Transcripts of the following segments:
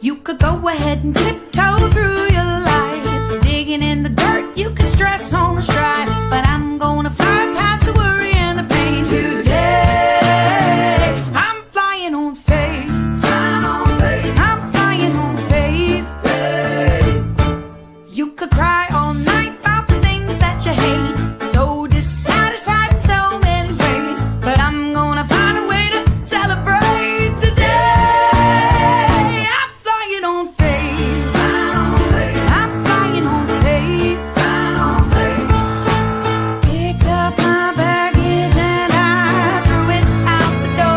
You could go ahead and tiptoe through your life, digging in the dirt, you can stress on the strife, but I'm gonna fly past the worry and the pain today. I'm flying on faith, flying on faith. I'm flying on faith, faith. You could cry all night about the things that you hate, so dissatisfied in so many ways, but I'm gonna find a way to celebrate today. I'm flying on faith, flying on faith. I'm flying on faith, flying on faith. Picked up my baggage and I threw it out the door.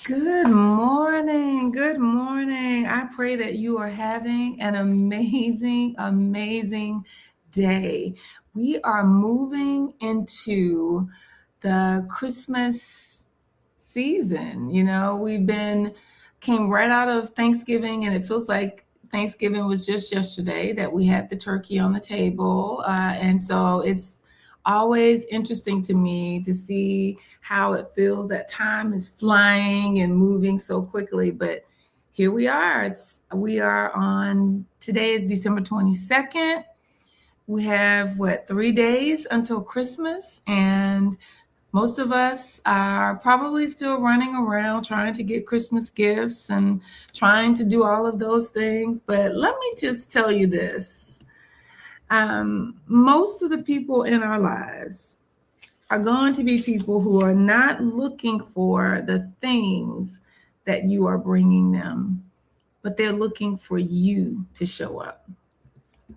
Good morning. Good morning. I pray that you are having an amazing, amazing day. We are moving into the Christmas season. You know, came right out of Thanksgiving, and it feels like Thanksgiving was just yesterday that we had the turkey on the table. And so it's always interesting to me to see how it feels that time is flying and moving so quickly. But here we are. Today is December 22nd. We have 3 days until Christmas, and most of us are probably still running around trying to get Christmas gifts and trying to do all of those things. But let me just tell you this. Most of the people in our lives are going to be people who are not looking for the things that you are bringing them, but they're looking for you to show up.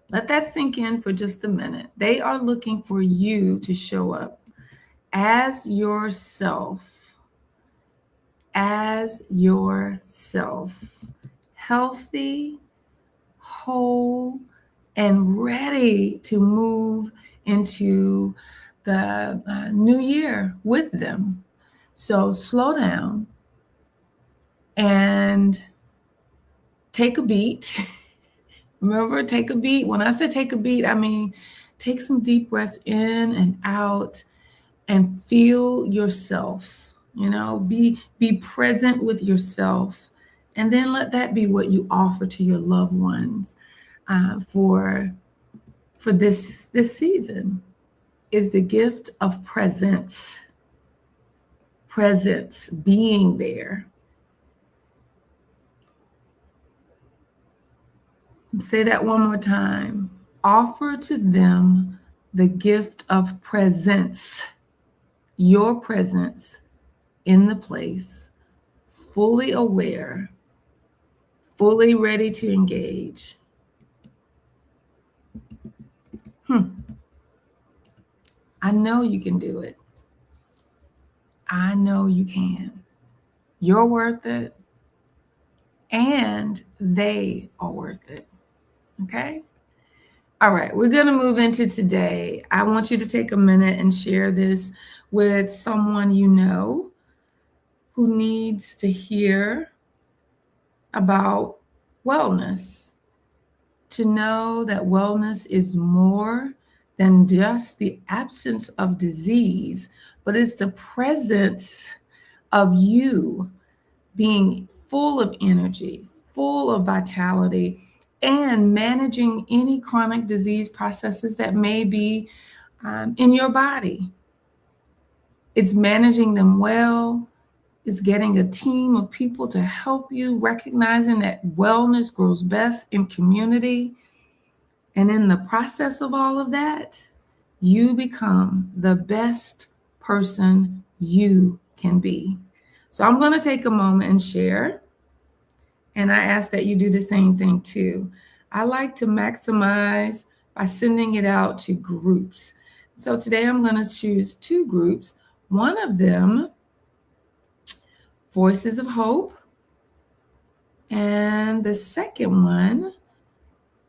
Let that sink in for just a minute. They are looking for you to show up as yourself, healthy, whole, and ready to move into the new year with them. So slow down and take a beat. Remember, take a beat. When I say take a beat, I mean take some deep breaths in and out and feel yourself. You know, be present with yourself, and then let that be what you offer to your loved ones for this season. Is the gift of presence, being there. Say that one more time. Offer to them the gift of presence, your presence in the place, fully aware, fully ready to engage. I know you can do it. I know you can. You're worth it, and they are worth it. Okay? All right, we're going to move into today. I want you to take a minute and share this with someone you know who needs to hear about wellness, to know that wellness is more than just the absence of disease, but it's the presence of you being full of energy, full of vitality, and managing any chronic disease processes that may be in your body. It's managing them well. It's getting a team of people to help you, recognizing that wellness grows best in community. And in the process of all of that, you become the best person you can be. So I'm going to take a moment and share. And I ask that you do the same thing too. I like to maximize by sending it out to groups. So today I'm going to choose 2 groups. One of them, Voices of Hope. And the second one,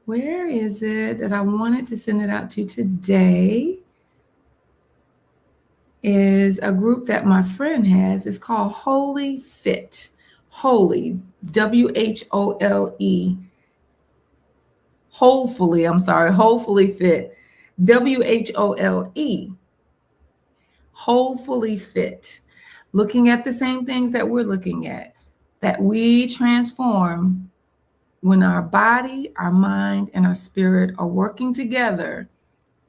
where is it that I wanted to send it out to today, is a group that my friend has. It's called Holy Fit. Holy, W-H-O-L-E. Hopefully Fit. WHOLE, whole, fully fit. Looking at the same things that we're looking at, that we transform when our body, our mind, and our spirit are working together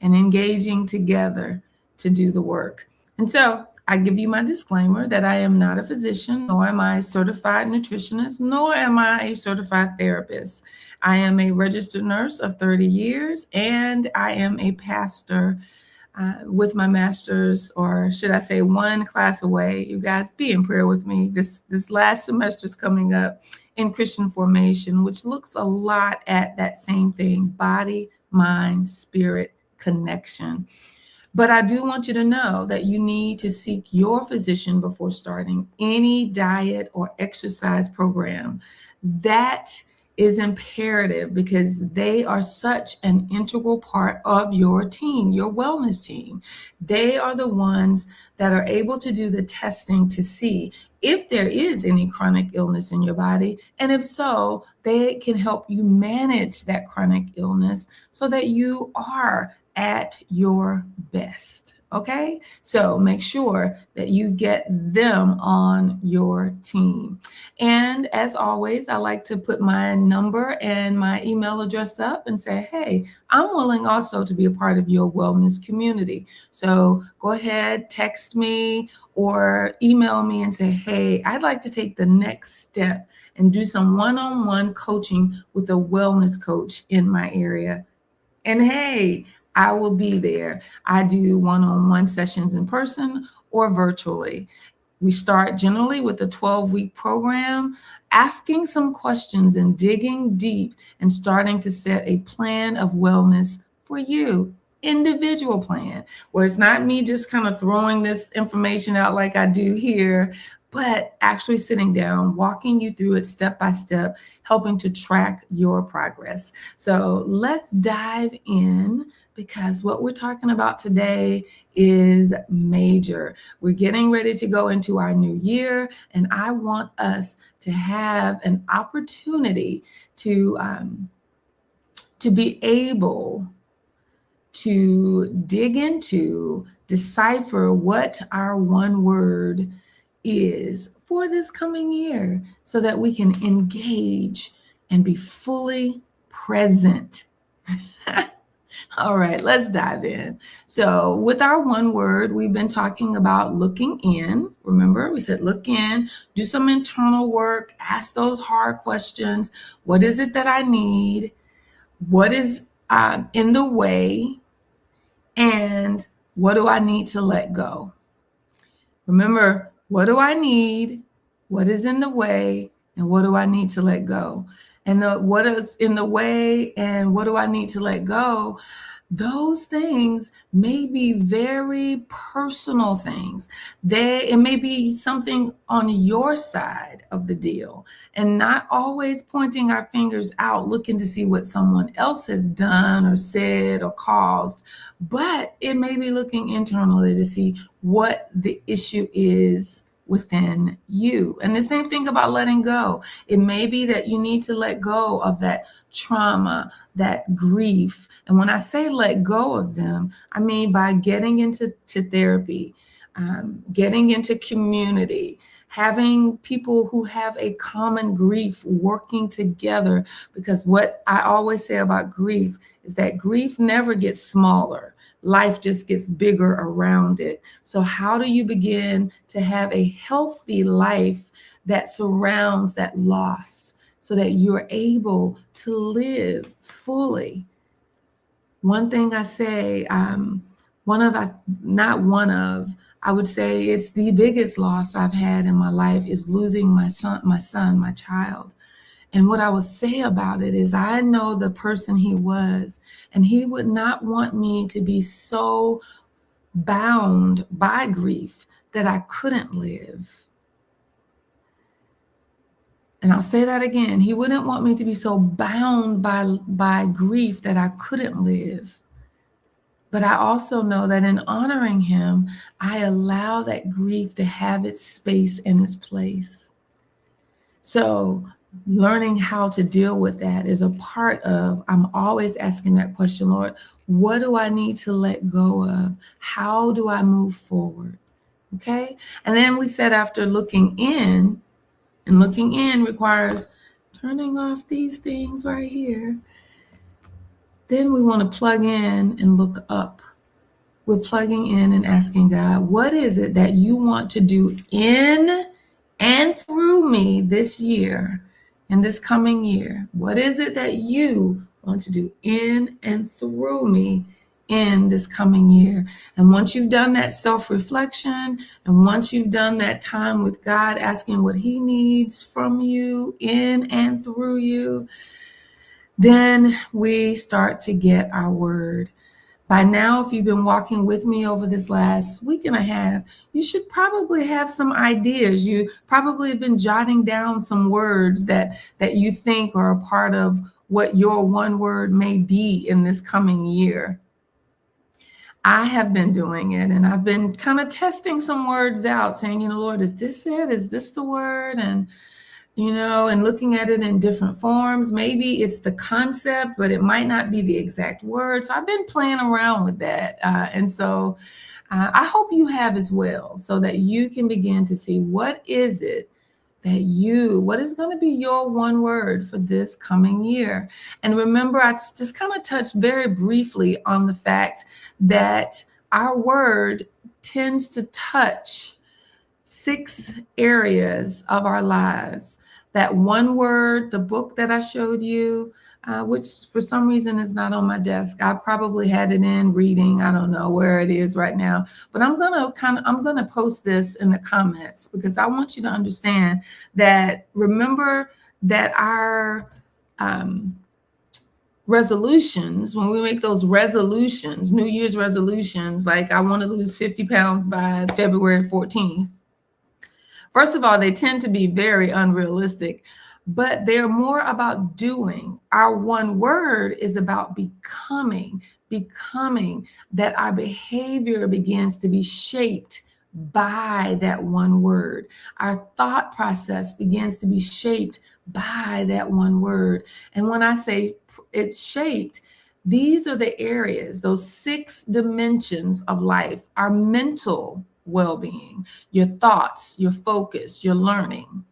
and engaging together to do the work. And so I give you my disclaimer that I am not a physician, nor am I a certified nutritionist, nor am I a certified therapist. I am a registered nurse of 30 years, and I am a pastor with my master's, or should I say one class away. You guys be in prayer with me. This last semester is coming up in Christian formation, which looks a lot at that same thing: body, mind, spirit connection. But I do want you to know that you need to seek your physician before starting any diet or exercise program. That is imperative because they are such an integral part of your team, your wellness team. They are the ones that are able to do the testing to see if there is any chronic illness in your body. And if so, they can help you manage that chronic illness so that you are at your best. Okay, so make sure that you get them on your team. And as always, I like to put my number and my email address up and say, hey, I'm willing also to be a part of your wellness community. So go ahead, text me or email me and say, hey, I'd like to take the next step and do some one-on-one coaching with a wellness coach in my area. And hey, I will be there. I do one-on-one sessions in person or virtually. We start generally with a 12-week program, asking some questions and digging deep and starting to set a plan of wellness for you. Individual plan, where it's not me just kind of throwing this information out like I do here, but actually sitting down, walking you through it step by step, helping to track your progress. So let's dive in, because what we're talking about today is major. We're getting ready to go into our new year, and I want us to have an opportunity to be able to dig into, decipher what our one word is for this coming year so that we can engage and be fully present. All right, let's dive in. So with our one word, we've been talking about looking in. Remember, we said look in, do some internal work, ask those hard questions. What is it that I need? What is in the way? And what do I need to let go? Remember, what do I need? What is in the way? And what do I need to let go? And what is in the way and what do I need to let go? Those things may be very personal things. It may be something on your side of the deal, and not always pointing our fingers out, looking to see what someone else has done or said or caused, but it may be looking internally to see what the issue is within you. And the same thing about letting go. It may be that you need to let go of that trauma, that grief. And when I say let go of them, I mean by getting into therapy, getting into community, having people who have a common grief working together. Because what I always say about grief is that grief never gets smaller. Life just gets bigger around it. So how do you begin to have a healthy life that surrounds that loss so that you're able to live fully? One thing I say, I would say it's the biggest loss I've had in my life is losing my son, my child. And what I will say about it is I know the person he was, and he would not want me to be so bound by grief that I couldn't live. And I'll say that again. He wouldn't want me to be so bound by grief that I couldn't live. But I also know that in honoring him, I allow that grief to have its space and its place. So learning how to deal with that is a part of, I'm always asking that question, Lord, what do I need to let go of? How do I move forward? Okay. And then we said after looking in, and looking in requires turning off these things right here. Then we want to plug in and look up. We're plugging in and asking God, what is it that you want to do in and through me this year, in this coming year? What is it that you want to do in and through me in this coming year? And once you've done that self-reflection, and once you've done that time with God, asking what he needs from you in and through you, then we start to get our word. By now, if you've been walking with me over this last week and a half, you should probably have some ideas. You probably have been jotting down some words that you think are a part of what your one word may be in this coming year. I have been doing it, and I've been kind of testing some words out, saying, Lord, is this it? Is this the word? And and looking at it in different forms. Maybe it's the concept, but it might not be the exact word. So I've been playing around with that. And so I hope you have as well, so that you can begin to see what is it what is going to be your one word for this coming year. And remember, I just kind of touched very briefly on the fact that our word tends to touch 6 areas of our lives. That one word, the book that I showed you, which for some reason is not on my desk. I probably had it in reading. I don't know where it is right now, but I'm gonna post this in the comments, because I want you to understand that, remember that our resolutions, when we make those resolutions, New Year's resolutions, like I want to lose 50 pounds by February 14th. First of all, they tend to be very unrealistic, but they're more about doing. Our one word is about becoming that our behavior begins to be shaped by that one word. Our thought process begins to be shaped by that one word. And when I say it's shaped, these are the areas, those 6 dimensions of life: our mental well-being, your thoughts, your focus, your learning;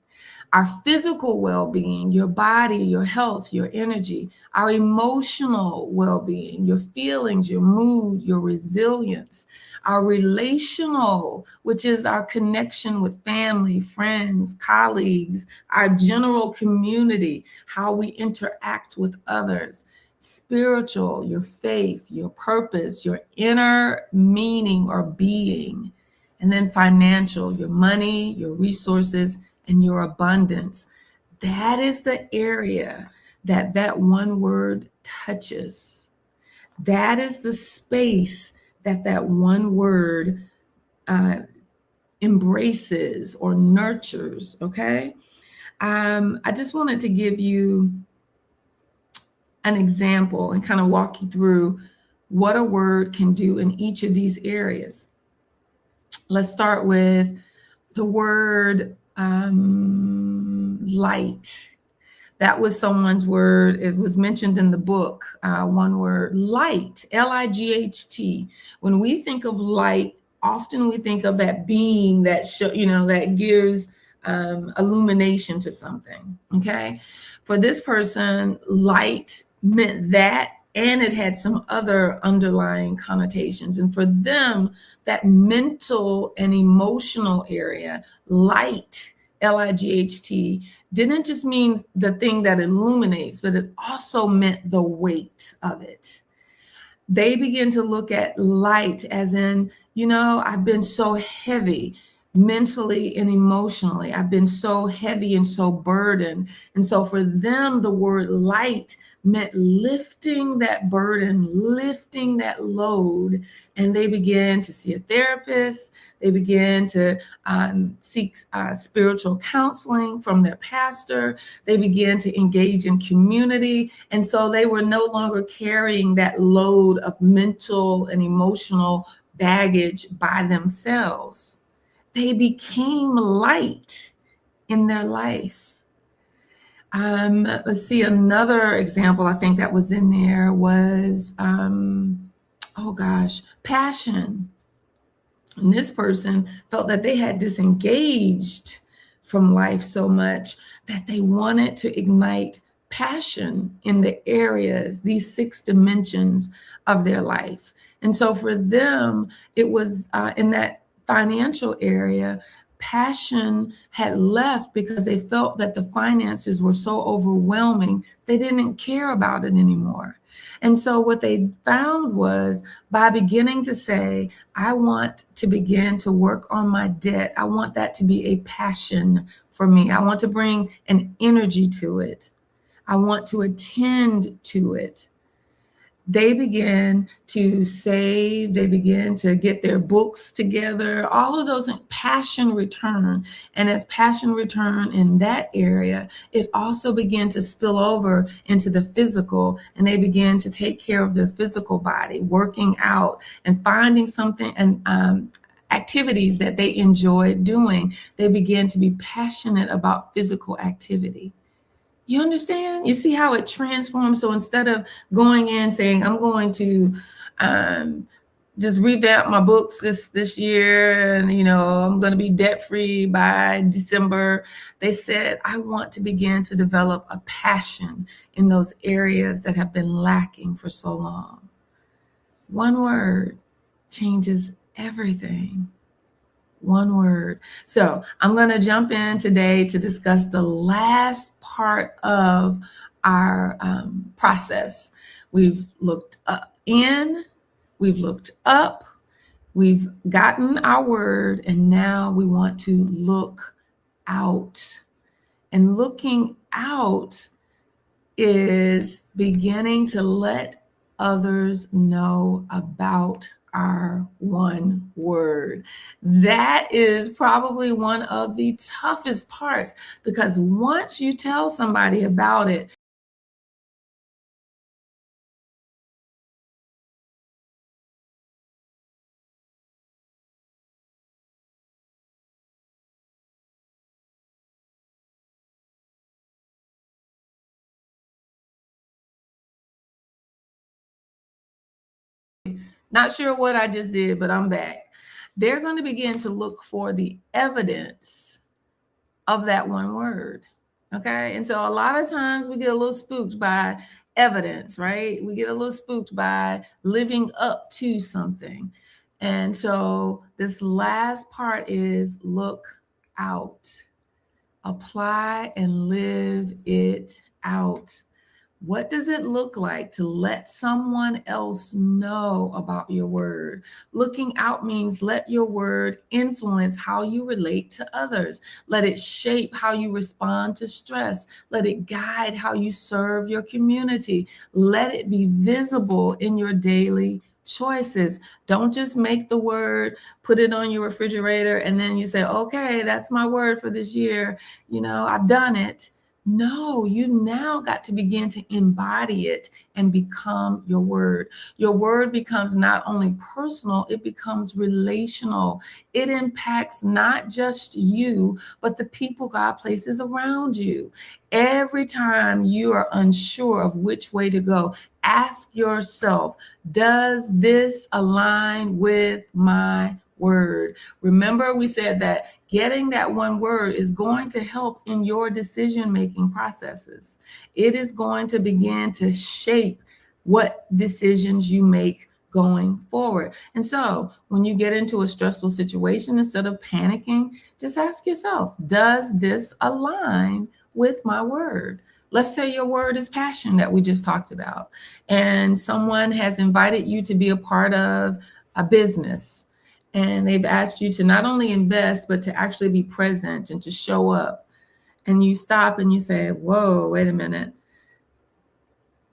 our physical well-being, your body, your health, your energy; our emotional well-being, your feelings, your mood, your resilience; our relational, which is our connection with family, friends, colleagues, our general community, how we interact with others; spiritual, your faith, your purpose, your inner meaning or being; and then financial, your money, your resources, and your abundance. That is the area that one word touches. That is the space that one word embraces or nurtures, okay? I just wanted to give you an example and kind of walk you through what a word can do in each of these areas. Let's start with the word light. That was someone's word. It was mentioned in the book, one word, light, L-I-G-H-T. When we think of light, often we think of that beam that that gives illumination to something, okay? For this person, light meant that, and it had some other underlying connotations. And for them, that mental and emotional area, light, L-I-G-H-T, didn't just mean the thing that illuminates, but it also meant the weight of it. They begin to look at light as in, I've been so heavy mentally and emotionally. I've been so heavy and so burdened. And so for them, the word light meant lifting that burden, lifting that load. And they began to see a therapist. They began to seek spiritual counseling from their pastor. They began to engage in community. And so they were no longer carrying that load of mental and emotional baggage by themselves. They became light in their life. Let's see, another example I think that was in there was, passion. And this person felt that they had disengaged from life so much that they wanted to ignite passion in the areas, these 6 dimensions of their life. And so for them, it was in that financial area, passion had left because they felt that the finances were so overwhelming, they didn't care about it anymore. And so what they found was by beginning to say, I want to begin to work on my debt. I want that to be a passion for me. I want to bring an energy to it. I want to attend to it. They begin to save, they begin to get their books together, all of those passion return. And as passion return in that area, it also began to spill over into the physical, and they began to take care of their physical body, working out and finding something and activities that they enjoyed doing. They began to be passionate about physical activity. You understand? You see how it transforms? So instead of going in saying, I'm going to just revamp my books this year, and I'm going to be debt free by December, they said, I want to begin to develop a passion in those areas that have been lacking for so long. One word changes everything. One word. So I'm going to jump in today to discuss the last part of our process. We've looked we've looked up, we've gotten our word, and now we want to look out. And looking out is beginning to let others know about our one word. That is probably one of the toughest parts, because once you tell somebody about it, not sure what I just did, but I'm back. They're going to begin to look for the evidence of that one word. Okay. And so a lot of times we get a little spooked by evidence, right? We get a little spooked by living up to something. And so this last part is look out, apply and live it out. What does it look like to let someone else know about your word? Looking out means let your word influence how you relate to others. Let it shape how you respond to stress. Let it guide how you serve your community. Let it be visible in your daily choices. Don't just make the word, put it on your refrigerator, and then you say, okay, that's my word for this year. I've done it. No, you now got to begin to embody it and become your word. Your word becomes not only personal, it becomes relational. It impacts not just you, but the people God places around you. Every time you are unsure of which way to go, ask yourself, does this align with my word? Remember, we said that getting that one word is going to help in your decision-making processes. It is going to begin to shape what decisions you make going forward. And so when you get into a stressful situation, instead of panicking, just ask yourself, does this align with my word? Let's say your word is passion that we just talked about, and someone has invited you to be a part of a business. And they've asked you to not only invest, but to actually be present and to show up. And you stop and you say, whoa, wait a minute.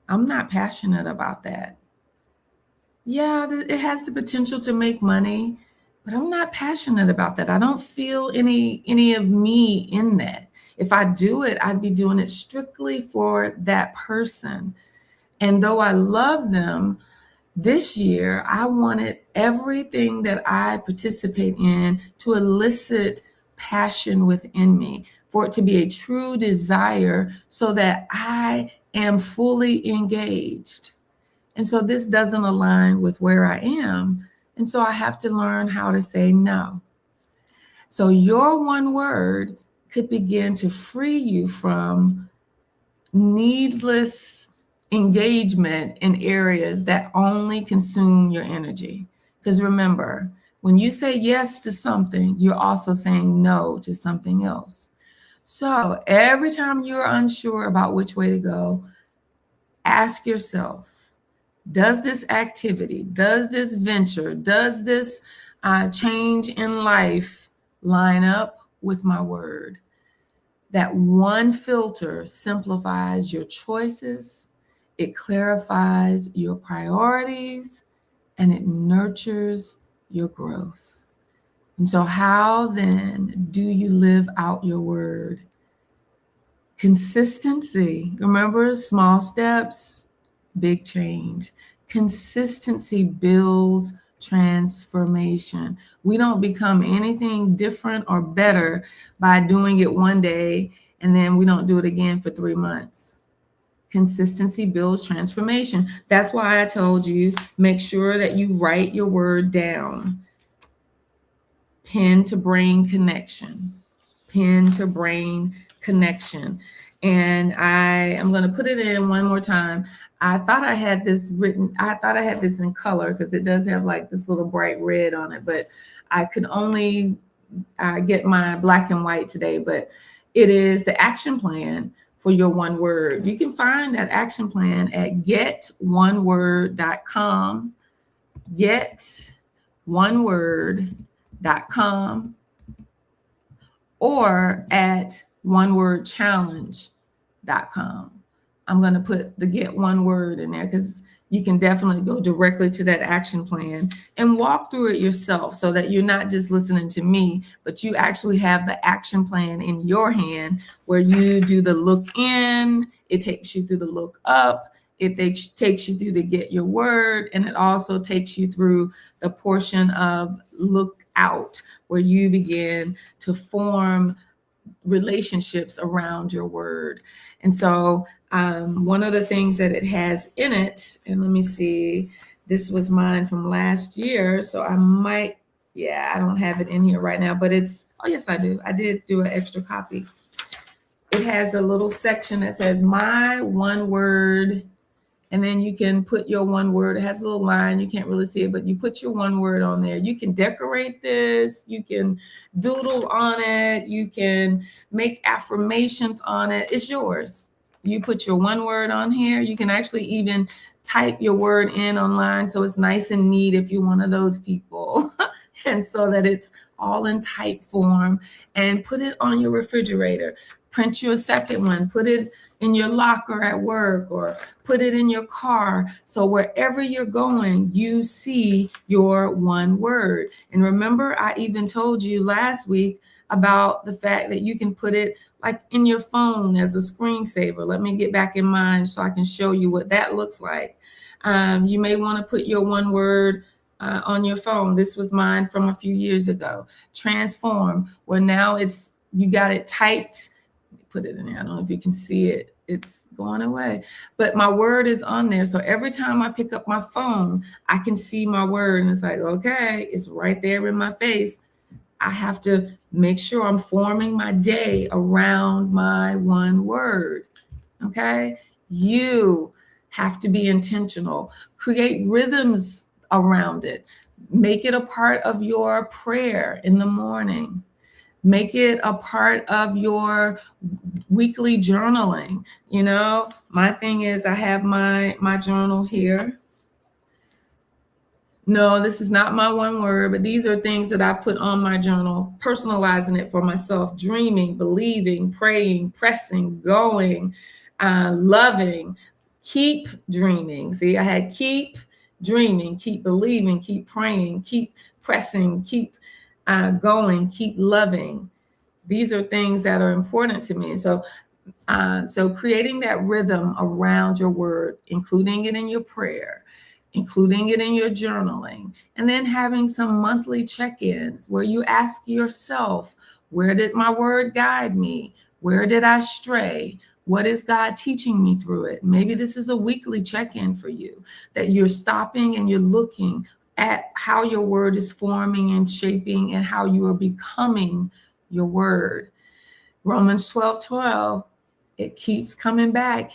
I'm not passionate about that. Yeah, it has the potential to make money, but I'm not passionate about that. I don't feel any of me in that. If I do it, I'd be doing it strictly for that person. And though I love them, this year, I wanted everything that I participate in to elicit passion within me. for it to be a true desire so that I am fully engaged. And so this doesn't align with where I am. And so I have to learn how to say no. So your one word could begin to free you from needless engagement in areas that only consume your energy. Because remember, when you say yes to something, you're also saying no to something else. So every time you're unsure about which way to go, ask yourself, does this activity, does this venture, does this change in life line up with my word? That one filter simplifies your choices, it clarifies your priorities, and it nurtures your growth. And so how then do you live out your word? Consistency. Remember, small steps, big change. Consistency builds transformation. We don't become anything different or better by doing it one day and then we don't do it again for 3 months. Consistency builds transformation. That's why I told you, make sure that you write your word down. Pen to brain connection. Pen to brain connection. And I am going to put it in one more time. I thought I had this written, I thought I had this in color because it does have like this little bright red on it, but I could only get my black and white today. But it is the action plan for your one word. You can find that action plan at getoneword.com, getoneword.com, or at onewordchallenge.com. I'm going to put the get one word in there because you can definitely go directly to that action plan and walk through it yourself so that you're not just listening to me, but you actually have the action plan in your hand where you do the look in, it takes you through the look up, it takes you through the get your word, and it also takes you through the portion of look out where you begin to form relationships around your word. And so one of the things that it has in it, and let me see, this was mine from last year, so I might, I don't have it in here right now, but it's, oh yes, I do. I did do an extra copy. It has a little section that says my one word, and then you can put your one word. It has a little line, you can't really see it, but you put your one word on there. You can decorate this, you can doodle on it, you can make affirmations on it. It's yours. You put your one word on here. You can actually even type your word in online so it's nice and neat if you're one of those people. And so that it's all in type form, and put it on your refrigerator. Print you a second one, put it in your locker at work, or put it in your car. So wherever you're going, you see your one word. And remember, I even told you last week about the fact that you can put it like in your phone as a screensaver. Let me get back in mine so I can show you what that looks like. You may want to put your one word on your phone. This was mine from a few years ago. Transform, where now it's, you got it typed. Put it in there. I don't know if you can see it. It's going away. But my word is on there. So every time I pick up my phone, I can see my word. And it's like, okay, it's right there in my face. I have to make sure I'm forming my day around my one word. Okay? You have to be intentional. Create rhythms around it. Make it a part of your prayer in the morning. Make it a part of your weekly journaling. You know, my thing is I have my journal here. No, this is not my one word, but these are things that I've put on my journal, personalizing it for myself: dreaming, believing, praying, pressing, going, loving, keep dreaming. See, I had keep dreaming, keep believing, keep praying, keep pressing, keep going, keep loving. These are things that are important to me. So creating that rhythm around your word, including it in your prayer, including it in your journaling, and then having some monthly check-ins where you ask yourself, Where did my word guide me? Where did I stray? What is God teaching me through it? Maybe this is a weekly check-in for you, that you're stopping and you're looking at how your word is forming and shaping and how you are becoming your word. Romans 12:12, it keeps coming back.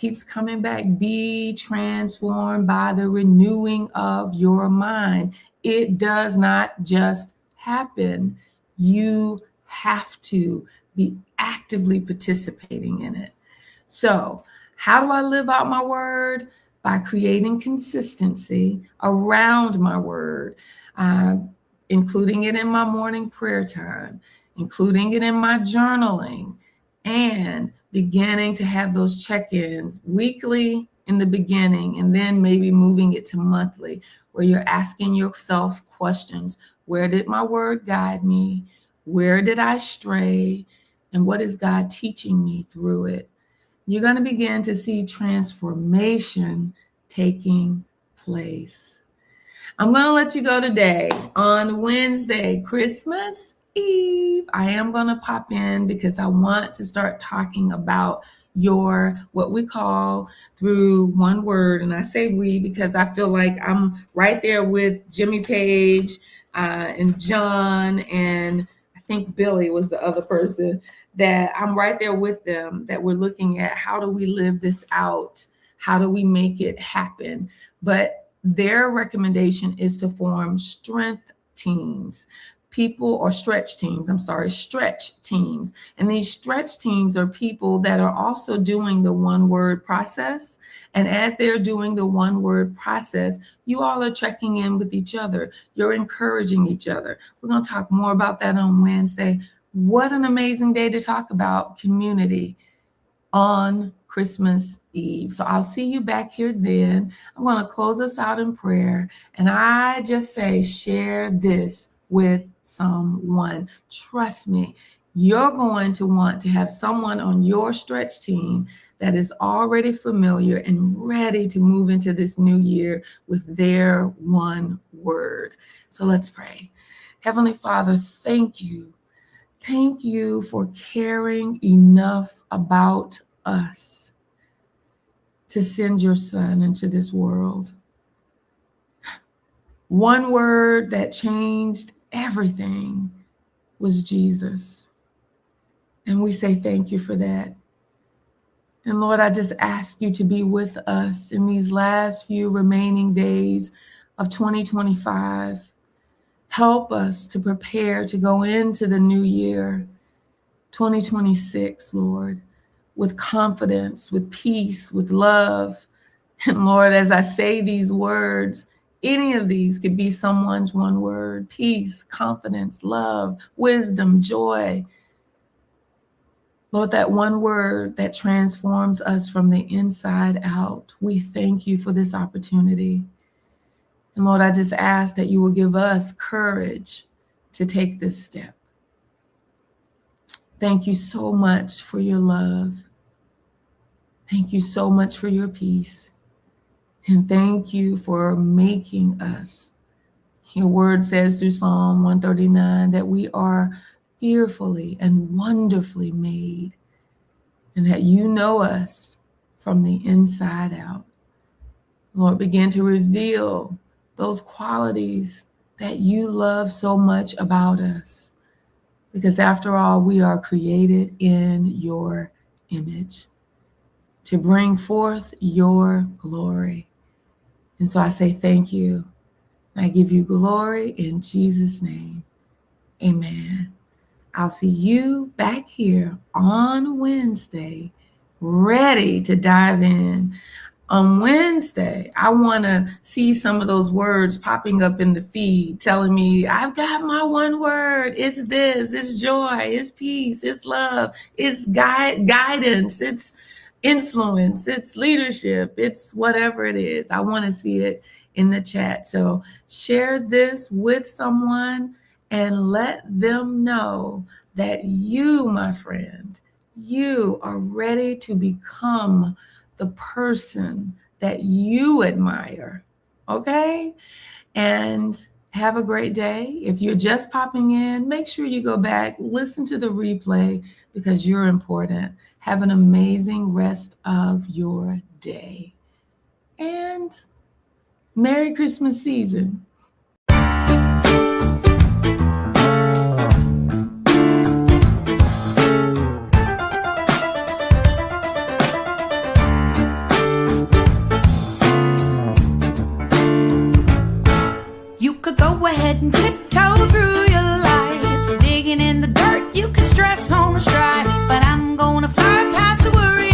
Be transformed by the renewing of your mind. It does not just happen. You have to be actively participating in it. So, how do I live out my word? By creating consistency around my word, including it in my morning prayer time, including it in my journaling, and beginning to have those check-ins weekly in the beginning, and then maybe moving it to monthly, where you're asking yourself questions. Where did my word guide me? Where did I stray? And what is God teaching me through it? You're going to begin to see transformation taking place. I'm going to let you go today. On Wednesday, Christmas Eve, I am going to pop in because I want to start talking about what we call through one word. And I say we because I feel like I'm right there with Jimmy Page and John, and I think Billy was the other person, that I'm right there with them, that we're looking at how do we live this out? How do we make it happen? But their recommendation is to form strength teams, stretch teams. And these stretch teams are people that are also doing the one word process. And as they're doing the one word process, you all are checking in with each other. You're encouraging each other. We're going to talk more about that on Wednesday. What an amazing day to talk about community on Christmas Eve. So I'll see you back here then. I'm going to close us out in prayer. And I just say, share this with someone. Trust me, you're going to want to have someone on your stretch team that is already familiar and ready to move into this new year with their one word. So let's pray. Heavenly Father, thank you. Thank you for caring enough about us to send your son into this world. One word that changed everything was Jesus. And we say thank you for that. And Lord, I just ask you to be with us in these last few remaining days of 2025. Help us to prepare to go into the new year, 2026, Lord, with confidence, with peace, with love. And Lord, as I say these words, any of these could be someone's one word: peace, confidence, love, wisdom, joy. Lord, that one word that transforms us from the inside out. We thank you for this opportunity. And Lord, I just ask that you will give us courage to take this step. Thank you so much for your love. Thank you so much for your peace. And thank you for making us. Your word says through Psalm 139 that we are fearfully and wonderfully made, and that you know us from the inside out. Lord, begin to reveal those qualities that you love so much about us, because after all, we are created in your image to bring forth your glory. And so I say thank you. I give you glory in Jesus' name. Amen. I'll see you back here on Wednesday, ready to dive in. On Wednesday, I want to see some of those words popping up in the feed telling me, I've got my one word. It's this, it's joy, it's peace, it's love, it's guidance, it's influence, it's leadership, it's whatever it is. I want to see it in the chat. So share this with someone and let them know that you, my friend, you are ready to become the person that you admire, okay? And Have a great day. If you're just popping in, make sure you go back, listen to the replay because you're important. Have an amazing rest of your day. And Merry Christmas season. You could go ahead and tiptoe through your life, digging in the dirt. You can stress on the strife, but I'm gonna fly past the worry